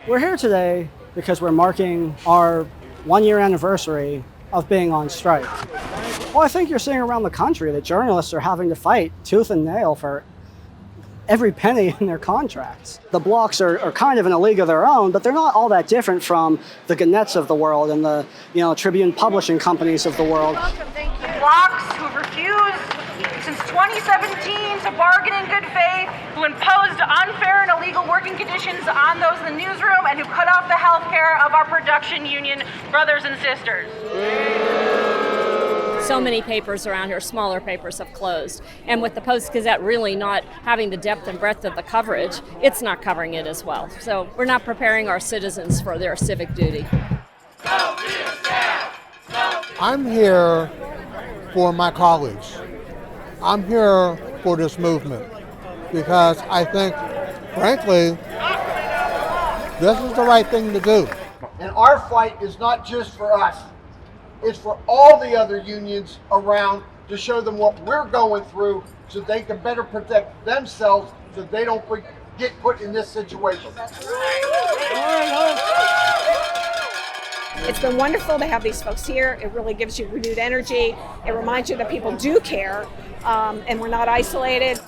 We're here today because we're marking our 1-year anniversary of being on strike. Well, I think you're seeing around the country that journalists are having to fight tooth and nail for every penny in their contracts. The blocks are kind of in a league of their own, but they're not all that different from the Gazettes of the world and the Tribune publishing companies of the world. Blocks who refused since 2017 to bargain in good faith, who imposed unfair and illegal working conditions on those in the newsroom, and who cut off the health care of our production union brothers and sisters. So many papers around here, smaller papers, have closed. And with the Post-Gazette really not having the depth and breadth of the coverage, it's not covering it as well. So we're not preparing our citizens for their civic duty. I'm here for my colleagues. I'm here for this movement because I think, frankly, this is the right thing to do. And our fight is not just for us. It's for all the other unions around to show them what we're going through so they can better protect themselves so they don't get put in this situation. It's been wonderful to have these folks here. It really gives you renewed energy. It reminds you that people do care, and we're not isolated.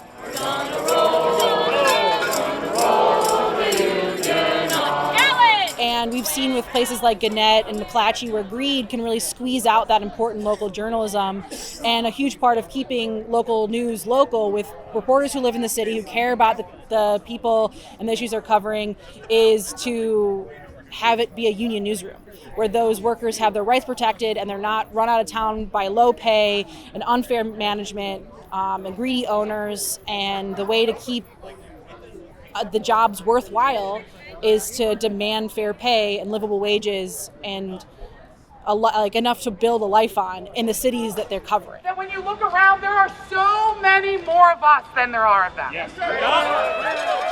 And we've seen with places like Gannett and McClatchy where greed can really squeeze out that important local journalism. And a huge part of keeping local news local with reporters who live in the city, who care about the people and the issues they're covering, is to have it be a union newsroom where those workers have their rights protected and they're not run out of town by low pay and unfair management and greedy owners. And the way to keep the jobs worthwhile is to demand fair pay and livable wages and enough to build a life on in the cities that they're covering. That when you look around, there are so many more of us than there are of them. Yes.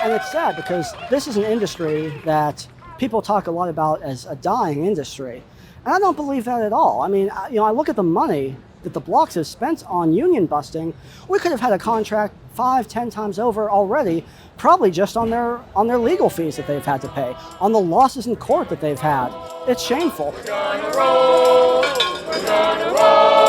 And it's sad because this is an industry that people talk a lot about as a dying industry. And I don't believe that at all. I mean, I look at the money that the blocks have spent on union busting. We could have had a contract 5-10 times over already, probably just on their legal fees that they've had to pay, on the losses in court that they've had. It's shameful. We're gonna roll.